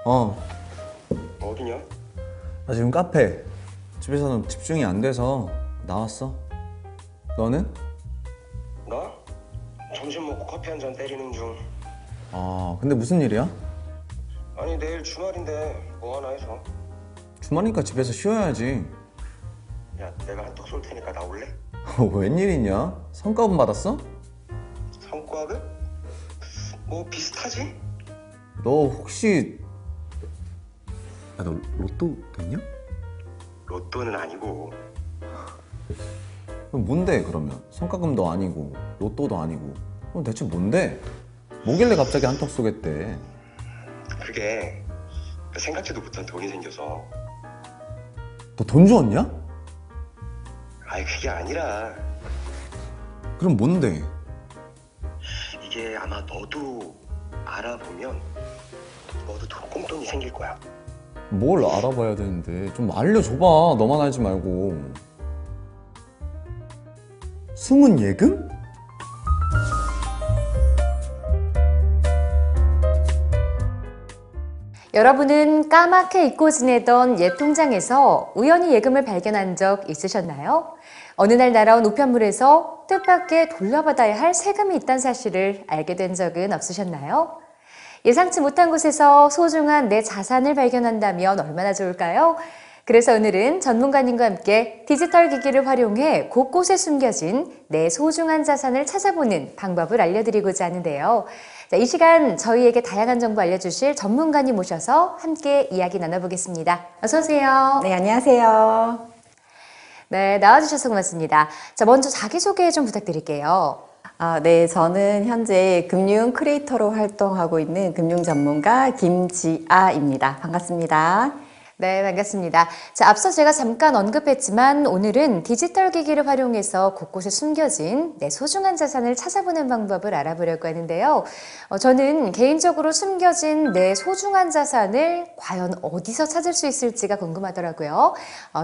어, 어디냐? 나 지금 카페. 집에서는 집중이 안 돼서 나왔어. 너는? 나? 점심 먹고 커피 한 잔 때리는 중. 아, 근데 무슨 일이야? 아니 내일 주말인데 뭐 하나 해서. 주말이니까 집에서 쉬어야지. 야 내가 한턱 쏠 테니까 나올래? 웬일이냐? 성과급 받았어? 성과급? 뭐 비슷하지? 너 혹시... 야, 너 로또 됐냐? 로또는 아니고. 그럼 뭔데 그러면? 성과금도 아니고 로또도 아니고 그럼 대체 뭔데? 뭐길래 갑자기 한턱 쏘겠대? 그게 생각지도 못한 돈이 생겨서. 너 돈 주었냐? 아니 그게 아니라 그럼 뭔데? 이게 아마 너도 알아보면 너도 꽁돈이 생길 거야. 뭘 알아봐야 되는데 좀 알려줘봐. 너만 알지 말고. 숨은 예금? 여러분은 까맣게 잊고 지내던 옛 통장에서 우연히 예금을 발견한 적 있으셨나요? 어느 날 날아온 우편물에서 뜻밖의 돌려받아야 할 세금이 있다는 사실을 알게 된 적은 없으셨나요? 예상치 못한 곳에서 소중한 내 자산을 발견한다면 얼마나 좋을까요? 그래서 오늘은 전문가님과 함께 디지털 기기를 활용해 곳곳에 숨겨진 내 소중한 자산을 찾아보는 방법을 알려드리고자 하는데요. 자, 이 시간 저희에게 다양한 정보 알려주실 전문가님 모셔서 함께 이야기 나눠보겠습니다. 어서 오세요. 네, 안녕하세요. 네, 나와주셔서 고맙습니다. 자, 먼저 자기소개 좀 부탁드릴게요. 네, 저는 현재 금융 크리에이터로 활동하고 있는 금융 전문가 김지아입니다. 반갑습니다. 네, 반갑습니다. 자, 앞서 제가 잠깐 언급했지만 오늘은 디지털 기기를 활용해서 곳곳에 숨겨진 내 소중한 자산을 찾아보는 방법을 알아보려고 하는데요. 저는 개인적으로 숨겨진 내 소중한 자산을 과연 어디서 찾을 수 있을지가 궁금하더라고요.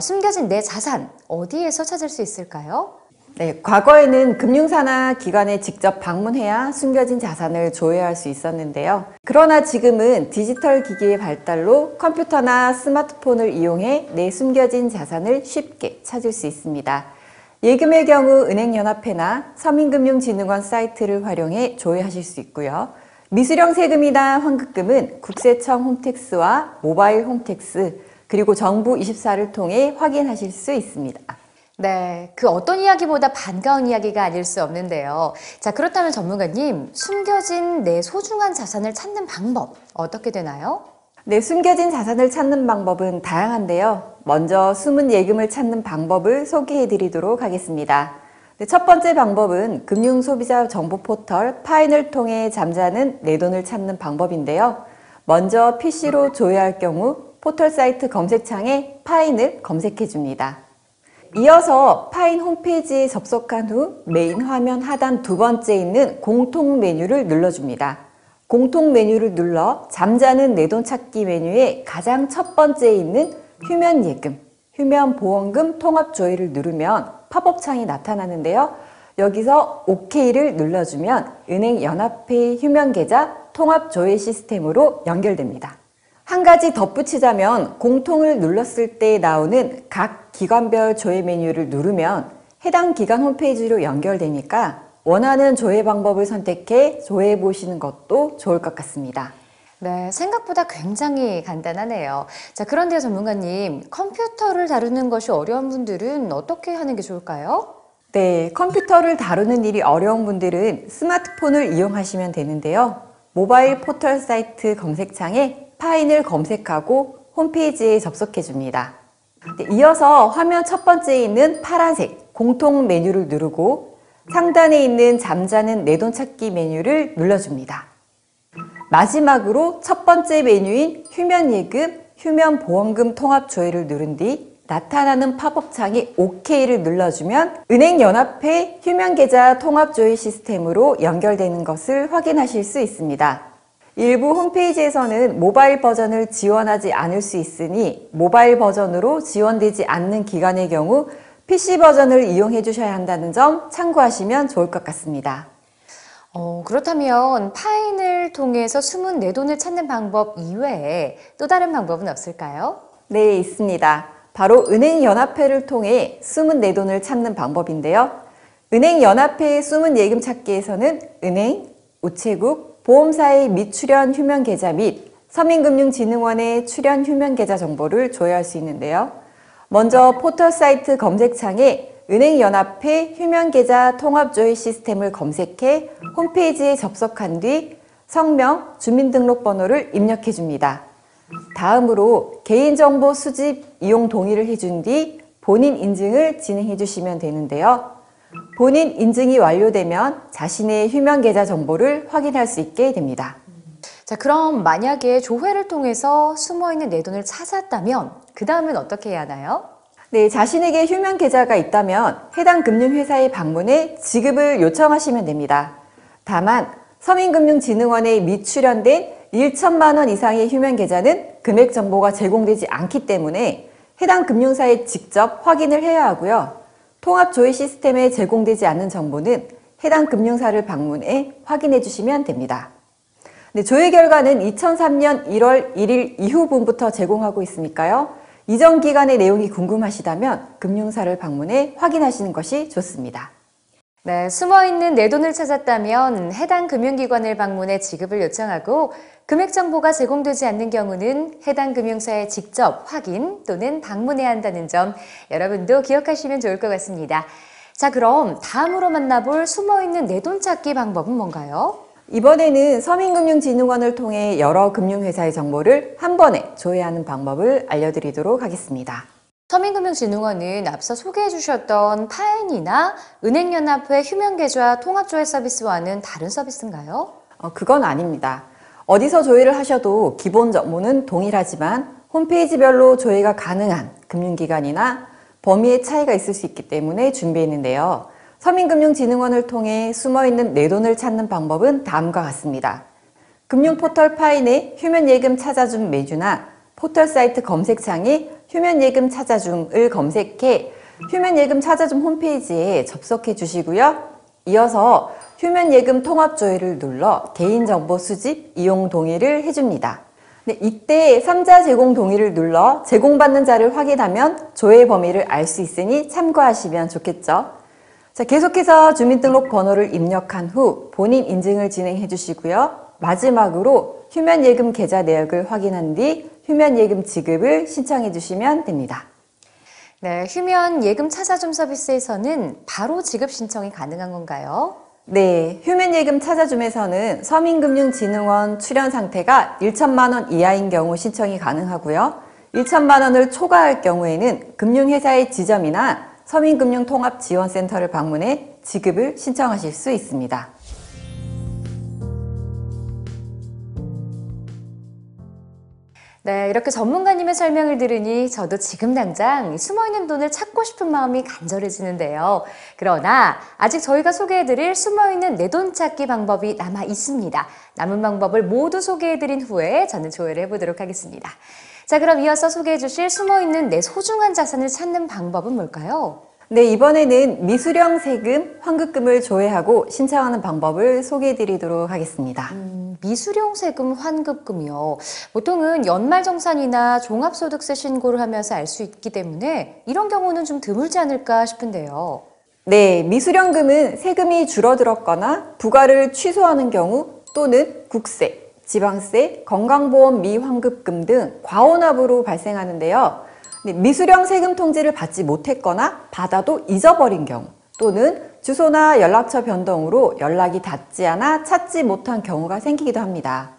숨겨진 내 자산, 어디에서 찾을 수 있을까요? 네, 과거에는 금융사나 기관에 직접 방문해야 숨겨진 자산을 조회할 수 있었는데요. 그러나 지금은 디지털 기기의 발달로 컴퓨터나 스마트폰을 이용해 내 숨겨진 자산을 쉽게 찾을 수 있습니다. 예금의 경우 은행연합회나 서민금융진흥원 사이트를 활용해 조회하실 수 있고요. 미수령 세금이나 환급금은 국세청 홈택스와 모바일 홈택스 그리고 정부24를 통해 확인하실 수 있습니다. 네, 그 어떤 이야기보다 반가운 이야기가 아닐 수 없는데요. 자, 그렇다면 전문가님, 숨겨진 내 소중한 자산을 찾는 방법 어떻게 되나요? 네, 숨겨진 자산을 찾는 방법은 다양한데요. 먼저 숨은 예금을 찾는 방법을 소개해 드리도록 하겠습니다. 네, 첫 번째 방법은 금융소비자 정보 포털 파인을 통해 잠자는 내 돈을 찾는 방법인데요. 먼저 PC로 조회할 경우 포털 사이트 검색창에 파인을 검색해 줍니다. 이어서 파인 홈페이지에 접속한 후 메인 화면 하단 두 번째 있는 공통 메뉴를 눌러줍니다. 공통 메뉴를 눌러 잠자는 내 돈 찾기 메뉴의 가장 첫 번째에 있는 휴면 예금, 휴면 보험금 통합 조회를 누르면 팝업 창이 나타나는데요. 여기서 OK를 눌러주면 은행연합회 휴면 계좌 통합 조회 시스템으로 연결됩니다. 한 가지 덧붙이자면 공통을 눌렀을 때 나오는 각 기관별 조회 메뉴를 누르면 해당 기관 홈페이지로 연결되니까 원하는 조회 방법을 선택해 조회해 보시는 것도 좋을 것 같습니다. 네, 생각보다 굉장히 간단하네요. 자, 그런데 전문가님, 컴퓨터를 다루는 것이 어려운 분들은 어떻게 하는 게 좋을까요? 네, 컴퓨터를 다루는 일이 어려운 분들은 스마트폰을 이용하시면 되는데요. 모바일 포털 사이트 검색창에 파인을 검색하고 홈페이지에 접속해 줍니다. 이어서 화면 첫 번째에 있는 파란색 공통 메뉴를 누르고 상단에 있는 잠자는 내 돈 찾기 메뉴를 눌러줍니다. 마지막으로 첫 번째 메뉴인 휴면 예금, 휴면 보험금 통합 조회를 누른 뒤 나타나는 팝업 창에 OK를 눌러주면 은행연합회 휴면 계좌 통합 조회 시스템으로 연결되는 것을 확인하실 수 있습니다. 일부 홈페이지에서는 모바일 버전을 지원하지 않을 수 있으니 모바일 버전으로 지원되지 않는 기간의 경우 PC 버전을 이용해 주셔야 한다는 점 참고하시면 좋을 것 같습니다. 그렇다면 파인을 통해서 숨은 내 돈을 찾는 방법 이외에 또 다른 방법은 없을까요? 네, 있습니다. 바로 은행연합회를 통해 숨은 내 돈을 찾는 방법인데요. 은행연합회의 숨은 예금 찾기에서는 은행, 우체국, 보험사의 미출연 휴면 계좌 및 서민금융진흥원의 출연 휴면 계좌 정보를 조회할 수 있는데요. 먼저 포털 사이트 검색창에 은행연합회 휴면계좌 통합조회 시스템을 검색해 홈페이지에 접속한 뒤 성명, 주민등록번호를 입력해 줍니다. 다음으로 개인정보 수집 이용 동의를 해준 뒤 본인 인증을 진행해 주시면 되는데요. 본인 인증이 완료되면 자신의 휴면계좌 정보를 확인할 수 있게 됩니다. 자, 그럼 만약에 조회를 통해서 숨어있는 내 돈을 찾았다면 그 다음은 어떻게 해야 하나요? 네, 자신에게 휴면 계좌가 있다면 해당 금융회사에 방문해 지급을 요청하시면 됩니다. 다만 서민금융진흥원에 미출연된 1천만 원 이상의 휴면 계좌는 금액 정보가 제공되지 않기 때문에 해당 금융사에 직접 확인을 해야 하고요. 통합조회 시스템에 제공되지 않는 정보는 해당 금융사를 방문해 확인해 주시면 됩니다. 네, 조회 결과는 2003년 1월 1일 이후분부터 제공하고 있으니까요. 이전 기간의 내용이 궁금하시다면 금융사를 방문해 확인하시는 것이 좋습니다. 네, 숨어있는 내 돈을 찾았다면 해당 금융기관을 방문해 지급을 요청하고 금액 정보가 제공되지 않는 경우는 해당 금융사에 직접 확인 또는 방문해야 한다는 점 여러분도 기억하시면 좋을 것 같습니다. 자, 그럼 다음으로 만나볼 숨어있는 내 돈 찾기 방법은 뭔가요? 이번에는 서민금융진흥원을 통해 여러 금융회사의 정보를 한 번에 조회하는 방법을 알려드리도록 하겠습니다. 서민금융진흥원은 앞서 소개해 주셨던 파인이나 은행연합회 휴면계좌 통합조회 서비스와는 다른 서비스인가요? 그건 아닙니다. 어디서 조회를 하셔도 기본 정보는 동일하지만 홈페이지별로 조회가 가능한 금융기관이나 범위의 차이가 있을 수 있기 때문에 준비했는데요. 서민금융진흥원을 통해 숨어있는 내 돈을 찾는 방법은 다음과 같습니다. 금융포털 파인의 휴면예금 찾아줌 메뉴나 포털 사이트 검색창에 휴면예금 찾아줌을 검색해 휴면예금 찾아줌 홈페이지에 접속해 주시고요. 이어서 휴면예금 통합조회를 눌러 개인정보 수집 이용 동의를 해줍니다. 네, 이때 3자 제공 동의를 눌러 제공받는 자를 확인하면 조회 범위를 알 수 있으니 참고하시면 좋겠죠. 자, 계속해서 주민등록 번호를 입력한 후 본인 인증을 진행해 주시고요. 마지막으로 휴면예금 계좌 내역을 확인한 뒤 휴면예금 지급을 신청해 주시면 됩니다. 네, 휴면예금 찾아줌 서비스에서는 바로 지급 신청이 가능한 건가요? 네, 휴면예금 찾아줌에서는 서민금융진흥원 출연 상태가 1천만 원 이하인 경우 신청이 가능하고요. 1천만 원을 초과할 경우에는 금융회사의 지점이나 서민금융통합지원센터를 방문해 지급을 신청하실 수 있습니다. 네, 이렇게 전문가님의 설명을 들으니 저도 지금 당장 숨어있는 돈을 찾고 싶은 마음이 간절해지는데요. 그러나 아직 저희가 소개해드릴 숨어있는 내 돈 찾기 방법이 남아 있습니다. 남은 방법을 모두 소개해드린 후에 저는 조회를 해보도록 하겠습니다. 자, 그럼 이어서 소개해 주실 숨어있는 내 소중한 자산을 찾는 방법은 뭘까요? 네, 이번에는 미수령 세금, 환급금을 조회하고 신청하는 방법을 소개해 드리도록 하겠습니다. 미수령 세금 환급금이요. 보통은 연말정산이나 종합소득세 신고를 하면서 알 수 있기 때문에 이런 경우는 좀 드물지 않을까 싶은데요. 네, 미수령금은 세금이 줄어들었거나 부과를 취소하는 경우 또는 국세, 지방세, 건강보험 미환급금 등 과온합으로 발생하는데요. 미수령 세금 통지를 받지 못했거나 받아도 잊어버린 경우 또는 주소나 연락처 변동으로 연락이 닿지 않아 찾지 못한 경우가 생기기도 합니다.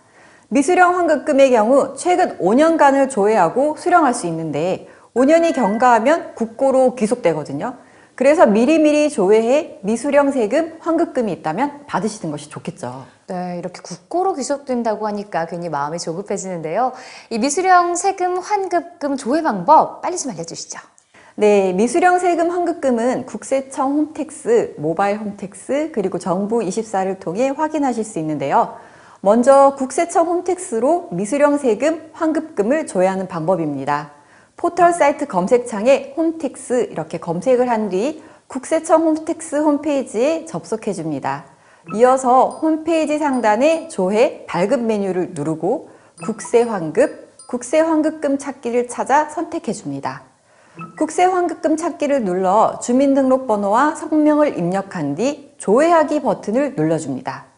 미수령 환급금의 경우 최근 5년간을 조회하고 수령할 수 있는데 5년이 경과하면 국고로 귀속되거든요. 그래서 미리미리 조회해 미수령 세금 환급금이 있다면 받으시는 것이 좋겠죠. 네, 이렇게 국고로 귀속된다고 하니까 괜히 마음이 조급해지는데요. 이 미수령 세금 환급금 조회 방법 빨리 좀 알려주시죠. 네, 미수령 세금 환급금은 국세청 홈택스, 모바일 홈택스, 그리고 정부24를 통해 확인하실 수 있는데요. 먼저 국세청 홈택스로 미수령 세금 환급금을 조회하는 방법입니다. 포털 사이트 검색창에 홈택스 이렇게 검색을 한 뒤 국세청 홈택스 홈페이지에 접속해 줍니다. 이어서 홈페이지 상단의 조회, 발급 메뉴를 누르고 국세환급, 국세환급금 찾기를 찾아 선택해 줍니다. 국세환급금 찾기를 눌러 주민등록번호와 성명을 입력한 뒤 조회하기 버튼을 눌러줍니다.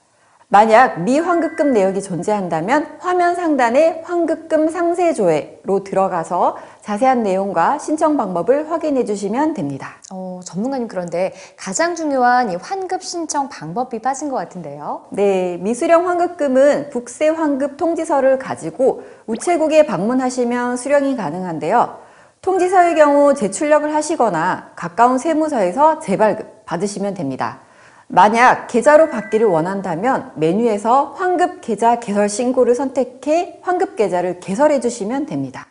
만약 미환급금 내역이 존재한다면 화면 상단의 환급금 상세 조회로 들어가서 자세한 내용과 신청 방법을 확인해 주시면 됩니다. 전문가님, 그런데 가장 중요한 이 환급 신청 방법이 빠진 것 같은데요. 네, 미수령 환급금은 국세 환급 통지서를 가지고 우체국에 방문하시면 수령이 가능한데요. 통지서의 경우 재출력을 하시거나 가까운 세무서에서 재발급 받으시면 됩니다. 만약 계좌로 받기를 원한다면 메뉴에서 환급 계좌 개설 신고를 선택해 환급 계좌를 개설해 주시면 됩니다.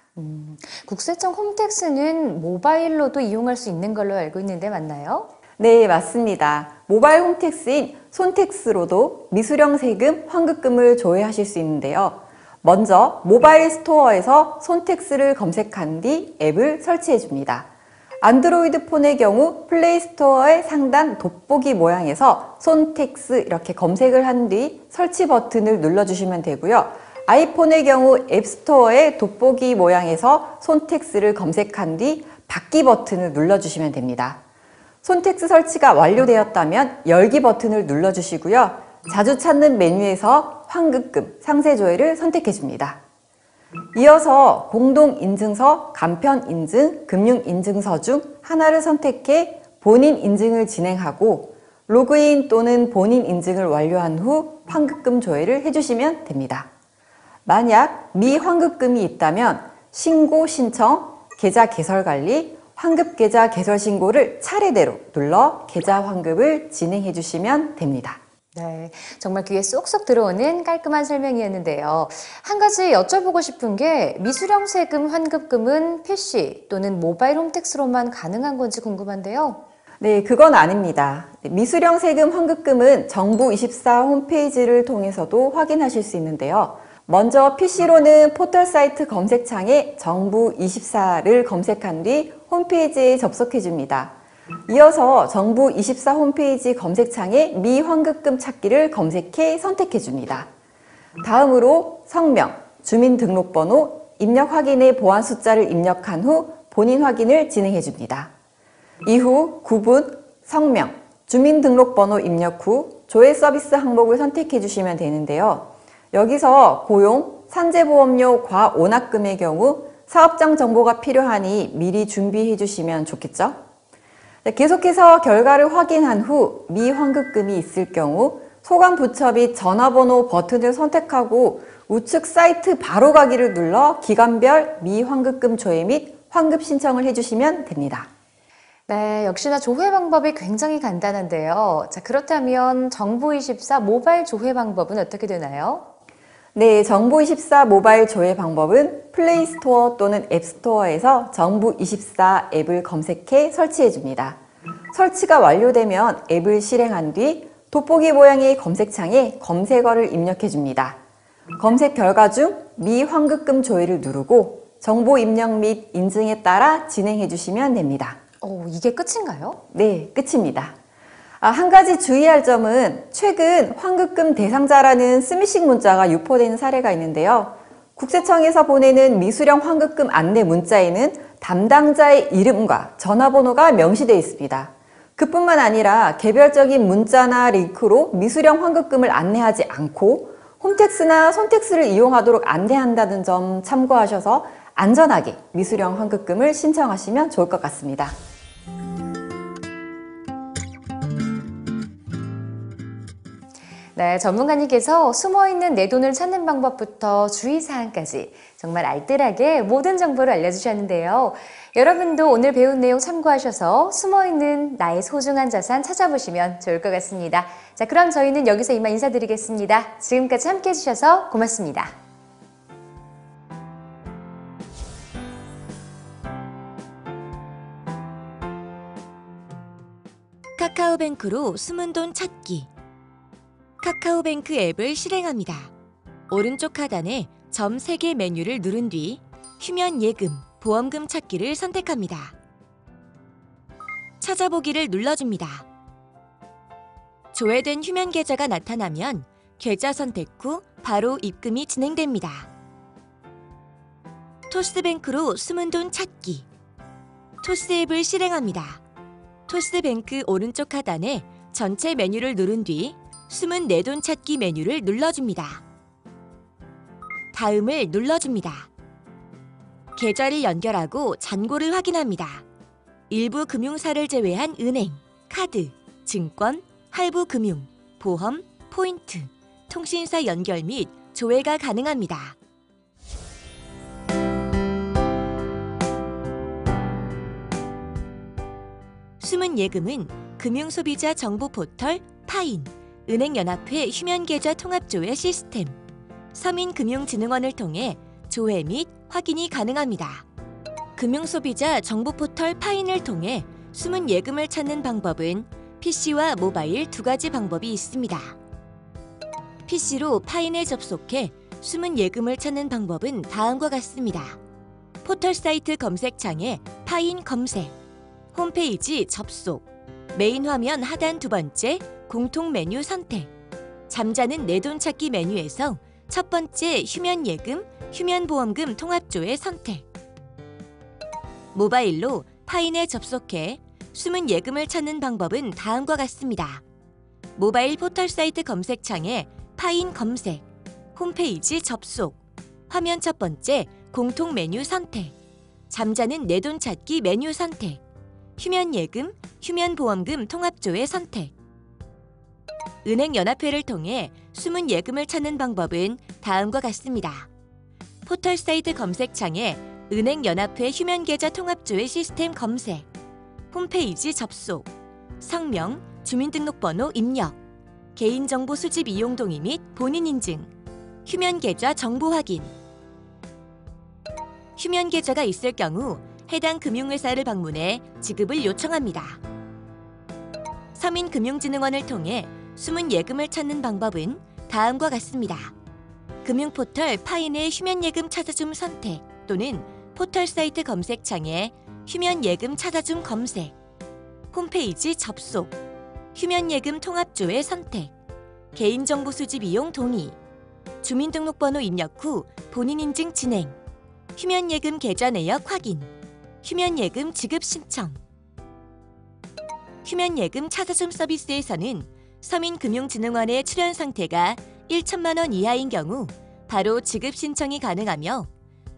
국세청 홈택스는 모바일로도 이용할 수 있는 걸로 알고 있는데 맞나요? 네, 맞습니다. 모바일 홈택스인 손택스로도 미수령 세금 환급금을 조회하실 수 있는데요. 먼저 모바일 스토어에서 손택스를 검색한 뒤 앱을 설치해 줍니다. 안드로이드 폰의 경우 플레이스토어의 상단 돋보기 모양에서 손택스 이렇게 검색을 한 뒤 설치 버튼을 눌러주시면 되고요. 아이폰의 경우 앱스토어의 돋보기 모양에서 손택스를 검색한 뒤 받기 버튼을 눌러주시면 됩니다. 손택스 설치가 완료되었다면 열기 버튼을 눌러주시고요. 자주 찾는 메뉴에서 환급금, 상세조회를 선택해 줍니다. 이어서 공동인증서, 간편인증, 금융인증서 중 하나를 선택해 본인 인증을 진행하고 로그인 또는 본인 인증을 완료한 후 환급금 조회를 해주시면 됩니다. 만약 미환급금이 있다면 신고 신청, 계좌 개설 관리, 환급 계좌 개설 신고를 차례대로 눌러 계좌 환급을 진행해 주시면 됩니다. 네, 정말 귀에 쏙쏙 들어오는 깔끔한 설명이었는데요. 한 가지 여쭤보고 싶은 게 미수령 세금 환급금은 PC 또는 모바일 홈택스로만 가능한 건지 궁금한데요. 네, 그건 아닙니다. 미수령 세금 환급금은 정부24 홈페이지를 통해서도 확인하실 수 있는데요. 먼저 PC로는 포털 사이트 검색창에 정부24를 검색한 뒤 홈페이지에 접속해 줍니다. 이어서 정부24 홈페이지 검색창에 미환급금 찾기를 검색해 선택해 줍니다. 다음으로 성명, 주민등록번호, 입력 확인의 보안 숫자를 입력한 후 본인 확인을 진행해 줍니다. 이후 구분, 성명, 주민등록번호 입력 후 조회 서비스 항목을 선택해 주시면 되는데요. 여기서 고용, 산재보험료 과원학금의 경우 사업장 정보가 필요하니 미리 준비해 주시면 좋겠죠? 계속해서 결과를 확인한 후 미환급금이 있을 경우 소관부처 및 전화번호 버튼을 선택하고 우측 사이트 바로 가기를 눌러 기간별 미환급금 조회 및 환급 신청을 해주시면 됩니다. 네, 역시나 조회 방법이 굉장히 간단한데요. 자, 그렇다면 정부24 모바일 조회 방법은 어떻게 되나요? 네, 정부24 모바일 조회 방법은 플레이스토어 또는 앱스토어에서 정부24 앱을 검색해 설치해 줍니다. 설치가 완료되면 앱을 실행한 뒤 돋보기 모양의 검색창에 검색어를 입력해 줍니다. 검색 결과 중 미환급금 조회를 누르고 정보 입력 및 인증에 따라 진행해 주시면 됩니다. 이게 끝인가요? 네, 끝입니다. 한 가지 주의할 점은 최근 환급금 대상자라는 스미싱 문자가 유포되는 사례가 있는데요. 국세청에서 보내는 미수령 환급금 안내 문자에는 담당자의 이름과 전화번호가 명시되어 있습니다. 그뿐만 아니라 개별적인 문자나 링크로 미수령 환급금을 안내하지 않고 홈택스나 손택스를 이용하도록 안내한다는 점 참고하셔서 안전하게 미수령 환급금을 신청하시면 좋을 것 같습니다. 네, 전문가님께서 숨어있는 내 돈을 찾는 방법부터 주의사항까지 정말 알뜰하게 모든 정보를 알려주셨는데요. 여러분도 오늘 배운 내용 참고하셔서 숨어있는 나의 소중한 자산 찾아보시면 좋을 것 같습니다. 자, 그럼 저희는 여기서 이만 인사드리겠습니다. 지금까지 함께해 주셔서 고맙습니다. 카카오뱅크로 숨은 돈 찾기. 카카오뱅크 앱을 실행합니다. 오른쪽 하단에 점 3개 메뉴를 누른 뒤 휴면 예금, 보험금 찾기를 선택합니다. 찾아보기를 눌러줍니다. 조회된 휴면 계좌가 나타나면 계좌 선택 후 바로 입금이 진행됩니다. 토스뱅크로 숨은 돈 찾기. 토스 앱을 실행합니다. 토스뱅크 오른쪽 하단에 전체 메뉴를 누른 뒤 숨은 내 돈 찾기 메뉴를 눌러줍니다. 다음을 눌러줍니다. 계좌를 연결하고 잔고를 확인합니다. 일부 금융사를 제외한 은행, 카드, 증권, 할부금융, 보험, 포인트, 통신사 연결 및 조회가 가능합니다. 숨은 예금은 금융소비자 정보 포털 파인, 은행연합회 휴면계좌 통합조회 시스템, 서민금융진흥원을 통해 조회 및 확인이 가능합니다. 금융소비자 정보 포털 파인을 통해 숨은 예금을 찾는 방법은 PC와 모바일 두 가지 방법이 있습니다. PC로 파인에 접속해 숨은 예금을 찾는 방법은 다음과 같습니다. 포털 사이트 검색창에 파인 검색, 홈페이지 접속, 메인 화면 하단 두 번째 공통 메뉴 선택, 잠자는 내 돈 찾기 메뉴에서 첫 번째 휴면 예금, 휴면 보험금 통합조회 선택. 모바일로 파인에 접속해 숨은 예금을 찾는 방법은 다음과 같습니다. 모바일 포털 사이트 검색창에 파인 검색, 홈페이지 접속, 화면 첫 번째 공통 메뉴 선택, 잠자는 내 돈 찾기 메뉴 선택, 휴면 예금, 휴면 보험금 통합조회 선택. 은행연합회를 통해 숨은 예금을 찾는 방법은 다음과 같습니다. 포털 사이트 검색창에 은행연합회 휴면계좌 통합조회 시스템 검색, 홈페이지 접속, 성명, 주민등록번호 입력, 개인정보 수집 이용 동의 및 본인 인증, 휴면계좌 정보 확인. 휴면계좌가 있을 경우 해당 금융회사를 방문해 지급을 요청합니다. 서민금융진흥원을 통해 숨은 예금을 찾는 방법은 다음과 같습니다. 금융포털 파인의 휴면예금 찾아줌 선택 또는 포털 사이트 검색창에 휴면예금 찾아줌 검색, 홈페이지 접속, 휴면예금 통합조회 선택, 개인정보 수집 이용 동의, 주민등록번호 입력 후 본인 인증 진행, 휴면예금 계좌 내역 확인, 휴면예금 지급 신청. 휴면예금 찾아줌 서비스에서는 서민금융진흥원의 출연 상태가 1천만 원 이하인 경우 바로 지급 신청이 가능하며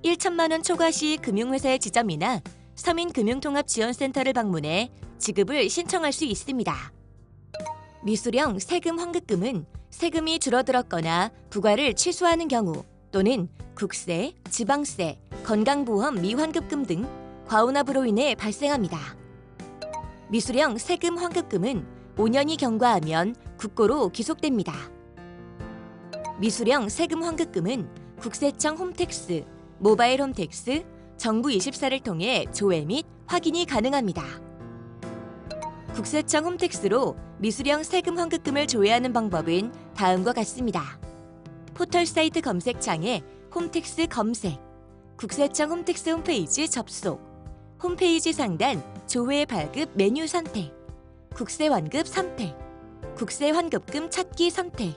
1천만 원 초과 시 금융회사의 지점이나 서민금융통합지원센터를 방문해 지급을 신청할 수 있습니다. 미수령 세금 환급금은 세금이 줄어들었거나 부과를 취소하는 경우 또는 국세, 지방세, 건강보험 미환급금 등 과온압으로 인해 발생합니다. 미수령 세금 환급금은 5년이 경과하면 국고로 귀속됩니다. 미수령 세금 환급금은 국세청 홈택스, 모바일 홈택스, 정부24를 통해 조회 및 확인이 가능합니다. 국세청 홈택스로 미수령 세금 환급금을 조회하는 방법은 다음과 같습니다. 포털 사이트 검색창에 홈택스 검색, 국세청 홈택스 홈페이지 접속, 홈페이지 상단 조회 발급 메뉴 선택, 국세환급 선택, 국세환급금 찾기 선택,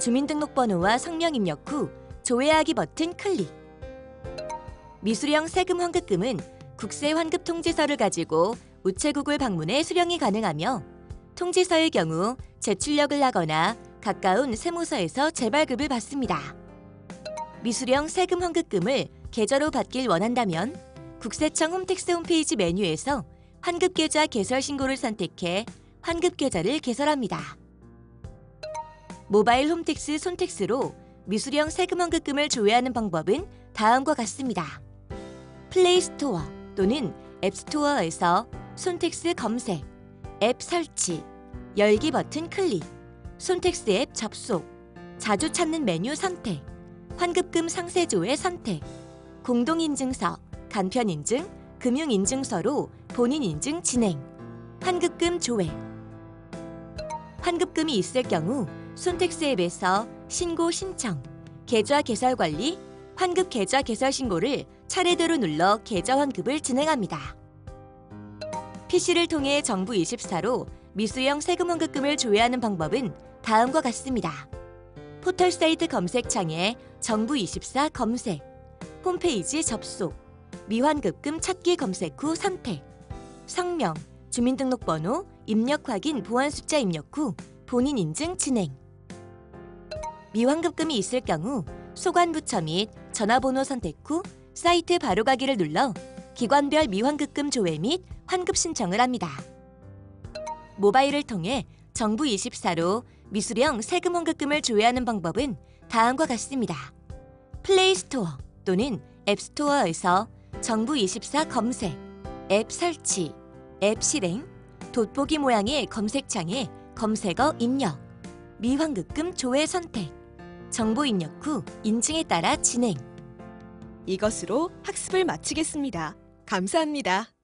주민등록번호와 성명 입력 후 조회하기 버튼 클릭. 미수령 세금 환급금은 국세환급 통지서를 가지고 우체국을 방문해 수령이 가능하며 통지서의 경우 제출력을 하거나 가까운 세무서에서 재발급을 받습니다. 미수령 세금 환급금을 계좌로 받길 원한다면 국세청 홈택스 홈페이지 메뉴에서 환급계좌 개설 신고를 선택해 환급계좌를 개설합니다. 모바일 홈택스 손택스로 미수령 세금 환급금을 조회하는 방법은 다음과 같습니다. 플레이스토어 또는 앱스토어에서 손택스 검색, 앱 설치, 열기 버튼 클릭, 손택스 앱 접속, 자주 찾는 메뉴 선택, 환급금 상세 조회 선택, 공동인증서, 간편인증, 금융인증서로 본인 인증 진행, 환급금 조회. 환급금이 있을 경우 손택스 앱에서 신고 신청, 계좌 개설 관리, 환급 계좌 개설 신고를 차례대로 눌러 계좌 환급을 진행합니다. PC를 통해 정부24로 미수령 세금환급금을 조회하는 방법은 다음과 같습니다. 포털 사이트 검색창에 정부24 검색, 홈페이지 접속, 미환급금 찾기 검색 후 선택, 성명, 주민등록번호, 입력 확인 보안 숫자 입력 후 본인 인증 진행. 미환급금이 있을 경우 소관부처 및 전화번호 선택 후 사이트 바로가기를 눌러 기관별 미환급금 조회 및 환급 신청을 합니다. 모바일을 통해 정부24로 미수령 세금환급금을 조회하는 방법은 다음과 같습니다. 플레이스토어 또는 앱스토어에서 정부24 검색, 앱 설치, 앱 실행, 돋보기 모양의 검색창에 검색어 입력, 미환급금 조회 선택, 정보 입력 후 인증에 따라 진행. 이것으로 학습을 마치겠습니다. 감사합니다.